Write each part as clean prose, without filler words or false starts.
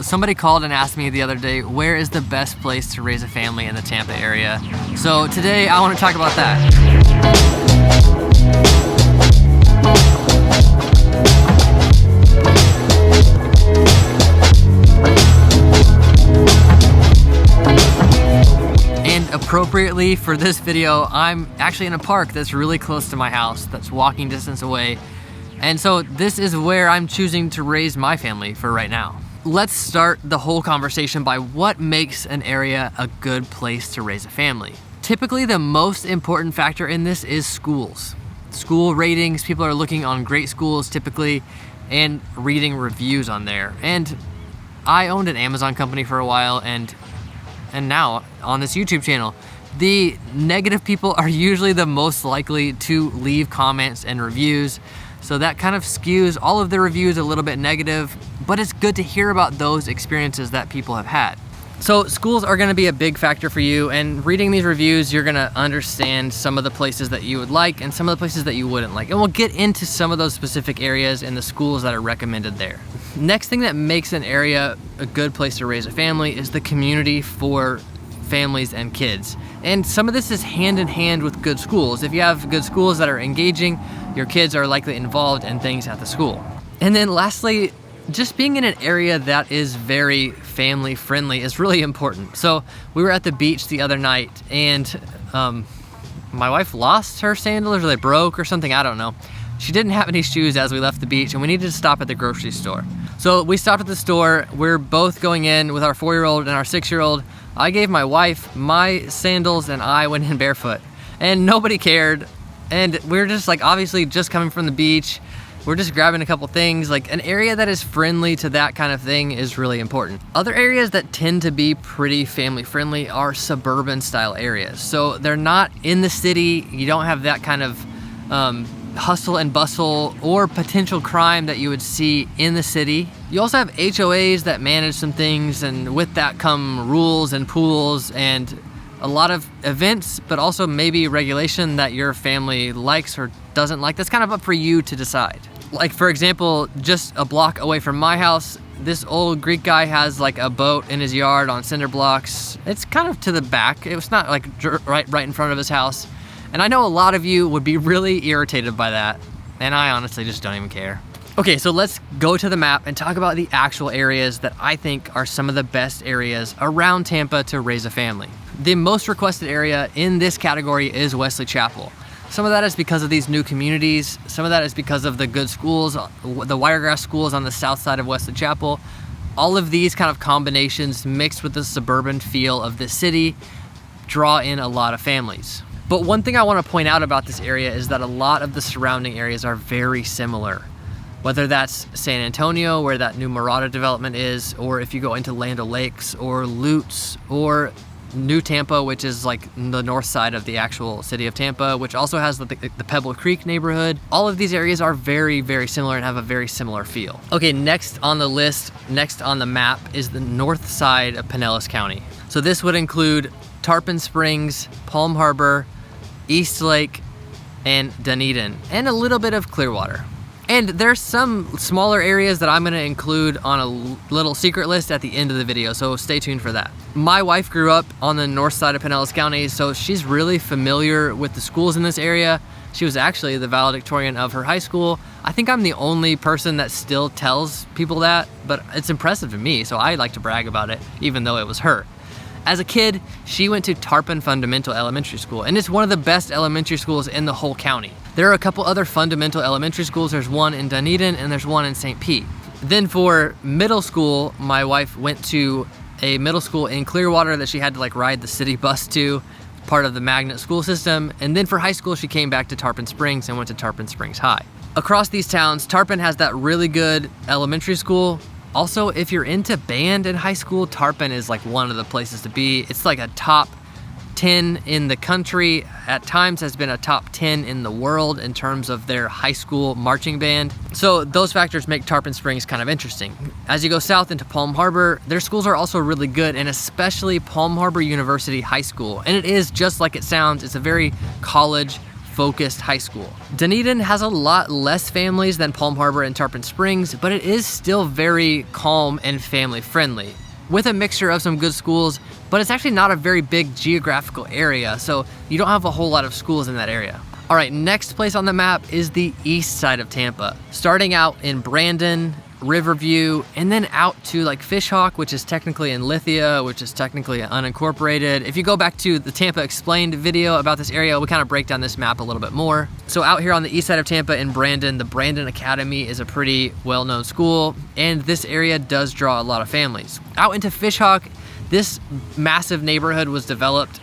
Somebody called and asked me the other day, where is the best place to raise a family in the Tampa area? So today I want to talk about that. And appropriately for this video, I'm actually in a park that's really close to my house, that's walking distance away. And so this is where I'm choosing to raise my family for right now. Let's start the whole conversation by what makes an area a good place to raise a family. Typically, the most important factor in this is schools. School ratings, people are looking on great schools typically and reading reviews on there. And I owned an Amazon company for a while and now on this YouTube channel, the negative people are usually the most likely to leave comments and reviews. So that kind of skews all of the reviews a little bit negative, but it's good to hear about those experiences that people have had. So schools are gonna be a big factor for you, and reading these reviews, you're gonna understand some of the places that you would like and some of the places that you wouldn't like. And we'll get into some of those specific areas and the schools that are recommended there. Next thing that makes an area a good place to raise a family is the community for families and kids. And some of this is hand in hand with good schools. If you have good schools that are engaging, your kids are likely involved in things at the school. And then lastly, just being in an area that is very family friendly is really important. So we were at the beach the other night and my wife lost her sandals or they broke or something, I don't know. She didn't have any shoes as we left the beach and we needed to stop at the grocery store. So we stopped at the store, we're both going in with our 4-year-old and our 6-year-old. I gave my wife my sandals and I went in barefoot and nobody cared. And we're just like, obviously just coming from the beach, we're just grabbing a couple things. Like an area that is friendly to that kind of thing is really important. Other areas that tend to be pretty family friendly are suburban style areas. So they're not in the city, you don't have that kind of hustle and bustle or potential crime that you would see in the city. You also have HOAs that manage some things, and with that come rules and pools and a lot of events, but also maybe regulation that your family likes or doesn't like. That's kind of up for you to decide. Like for example, just a block away from my house, this old Greek guy has like a boat in his yard on cinder blocks. It's kind of to the back. It was not like right in front of his house. And I know a lot of you would be really irritated by that. And I honestly just don't even care. Okay, so let's go to the map and talk about the actual areas that I think are some of the best areas around Tampa to raise a family. The most requested area in this category is Wesley Chapel. Some of that is because of these new communities. Some of that is because of the good schools, the Wiregrass schools on the south side of Wesley Chapel. All of these kind of combinations mixed with the suburban feel of the city draw in a lot of families. But one thing I want to point out about this area is that a lot of the surrounding areas are very similar. Whether that's San Antonio, where that new Mirada development is, or if you go into Land O'Lakes or Lutz or New Tampa, which is like the north side of the actual city of Tampa, which also has the Pebble Creek neighborhood. All of these areas are very, very similar and have a very similar feel. Okay, next on the list, next on the map is the north side of Pinellas County. So this would include Tarpon Springs, Palm Harbor, East Lake, and Dunedin, and a little bit of Clearwater. And there's some smaller areas that I'm gonna include on a little secret list at the end of the video, so stay tuned for that. My wife grew up on the north side of Pinellas County, so she's really familiar with the schools in this area. She was actually the valedictorian of her high school. I think I'm the only person that still tells people that, but it's impressive to me, so I like to brag about it, even though it was her. As a kid, she went to Tarpon Fundamental Elementary School, and it's one of the best elementary schools in the whole county. There are a couple other fundamental elementary schools. There's one in Dunedin and there's one in St. Pete. Then for middle school, my wife went to a middle school in Clearwater that she had to like ride the city bus to, part of the magnet school system. And then for high school, she came back to Tarpon Springs and went to Tarpon Springs High. Across these towns, Tarpon has that really good elementary school. Also, if you're into band in high school, Tarpon is like one of the places to be. It's like a top 10 in the country, at times has been a top 10 in the world in terms of their high school marching band. So those factors make Tarpon Springs kind of interesting. As you go south into Palm Harbor, their schools are also really good, and especially Palm Harbor University High School. And it is just like it sounds, it's a very college focused high school. Dunedin has a lot less families than Palm Harbor and Tarpon Springs, but it is still very calm and family friendly, with a mixture of some good schools, but it's actually not a very big geographical area, so you don't have a whole lot of schools in that area. All right, next place on the map is the east side of Tampa, starting out in Brandon, Riverview, and then out to like Fishhawk, which is technically in Lithia, which is technically unincorporated. If you go back to the Tampa Explained video about this area, we kind of break down this map a little bit more. So out here on the east side of Tampa in Brandon, the Brandon Academy is a pretty well-known school, and this area does draw a lot of families. Out into Fishhawk, this massive neighborhood was developed,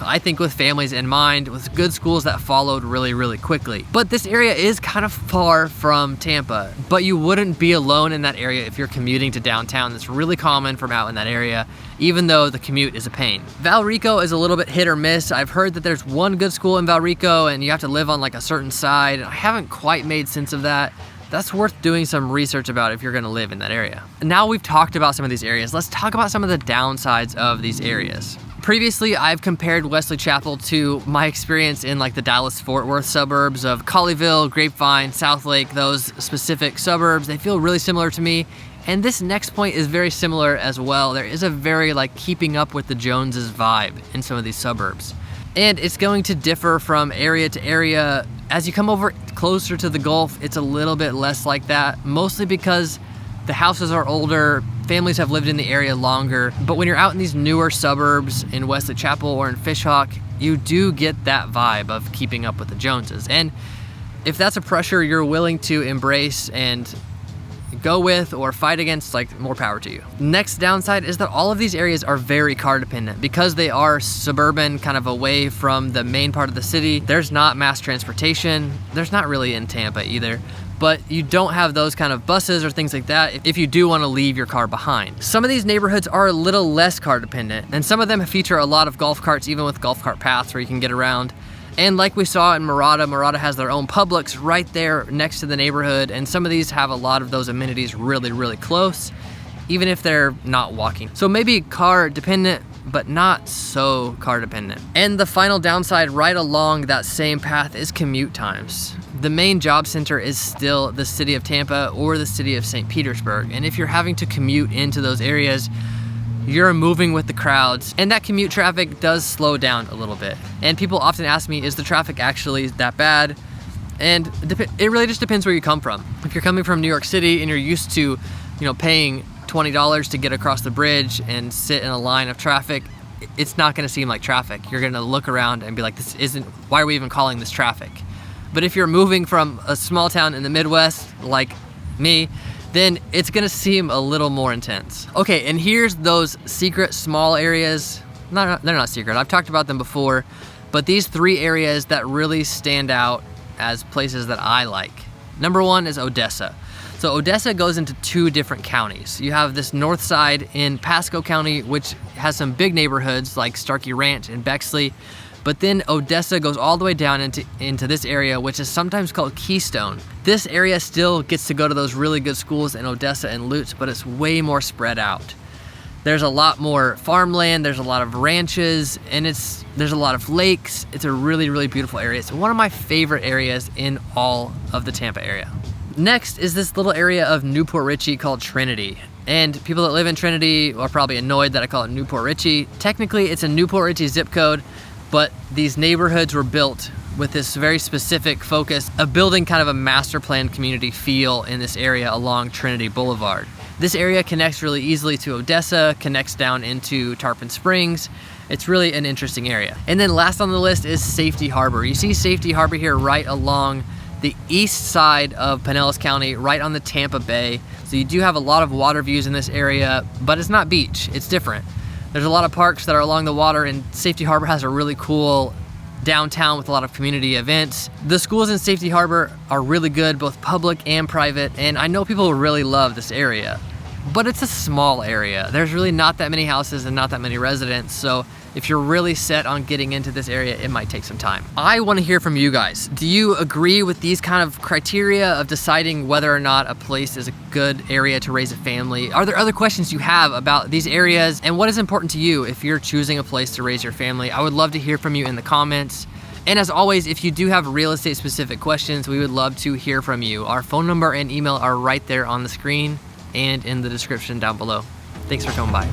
I think, with families in mind, with good schools that followed really, really quickly. But this area is kind of far from Tampa, but you wouldn't be alone in that area if you're commuting to downtown. That's really common from out in that area, even though the commute is a pain. Valrico is a little bit hit or miss. I've heard that there's one good school in Valrico and you have to live on like a certain side. I haven't quite made sense of that. That's worth doing some research about if you're gonna live in that area. Now we've talked about some of these areas, let's talk about some of the downsides of these areas. Previously, I've compared Wesley Chapel to my experience in like the Dallas-Fort Worth suburbs of Colleyville, Grapevine, Southlake, those specific suburbs. They feel really similar to me. And this next point is very similar as well. There is a very like keeping up with the Joneses vibe in some of these suburbs. And it's going to differ from area to area. As you come over closer to the Gulf, it's a little bit less like that, mostly because the houses are older, families have lived in the area longer, but when you're out in these newer suburbs in Wesley Chapel or in Fishhawk, you do get that vibe of keeping up with the Joneses. And if that's a pressure you're willing to embrace and go with or fight against, like, more power to you. Next downside is that all of these areas are very car dependent. Because they are suburban, kind of away from the main part of the city, there's not mass transportation. There's not really in Tampa either. But you don't have those kind of buses or things like that if you do want to leave your car behind. Some of these neighborhoods are a little less car dependent, and some of them feature a lot of golf carts, even with golf cart paths where you can get around. And like we saw in Murata has their own Publix right there next to the neighborhood, and some of these have a lot of those amenities really, really close, even if they're not walking. So maybe car dependent, but not so car dependent. And the final downside right along that same path is commute times. The main job center is still the city of Tampa or the city of St. Petersburg. And if you're having to commute into those areas, you're moving with the crowds, and that commute traffic does slow down a little bit. And people often ask me, is the traffic actually that bad? And it really just depends where you come from. If you're coming from New York City and you're used to, paying $20 to get across the bridge and sit in a line of traffic, it's not gonna seem like traffic. You're gonna look around and be like, why are we even calling this traffic? But if you're moving from a small town in the Midwest, like me, then it's gonna seem a little more intense. Okay, and here's those secret small areas. They're not secret, I've talked about them before, but these 3 areas that really stand out as places that I like. Number 1 is Odessa. So Odessa goes into 2 different counties. You have this north side in Pasco County, which has some big neighborhoods like Starkey Ranch and Bexley, but then Odessa goes all the way down into this area, which is sometimes called Keystone. This area still gets to go to those really good schools in Odessa and Lutz, but it's way more spread out. There's a lot more farmland, there's a lot of ranches, and there's a lot of lakes. It's a really, really beautiful area. It's one of my favorite areas in all of the Tampa area. Next is this little area of Newport Richey called Trinity. And people that live in Trinity are probably annoyed that I call it Newport Richey. Technically, it's a Newport Richey zip code, but these neighborhoods were built with this very specific focus of building kind of a master plan community feel in this area along Trinity Boulevard. This area connects really easily to Odessa, connects down into Tarpon Springs. It's really an interesting area. And then last on the list is Safety Harbor. You see Safety Harbor here right along the east side of Pinellas County, right on the Tampa Bay. So you do have a lot of water views in this area, but it's not beach, it's different. There's a lot of parks that are along the water, and Safety Harbor has a really cool downtown with a lot of community events. The schools in Safety Harbor are really good, both public and private, and I know people really love this area. But it's a small area. There's really not that many houses and not that many residents, so if you're really set on getting into this area, it might take some time. I want to hear from you guys. Do you agree with these kind of criteria of deciding whether or not a place is a good area to raise a family? Are there other questions you have about these areas, and what is important to you if you're choosing a place to raise your family? I would love to hear from you in the comments. And as always, if you do have real estate specific questions, we would love to hear from you. Our phone number and email are right there on the screen and in the description down below. Thanks for coming by.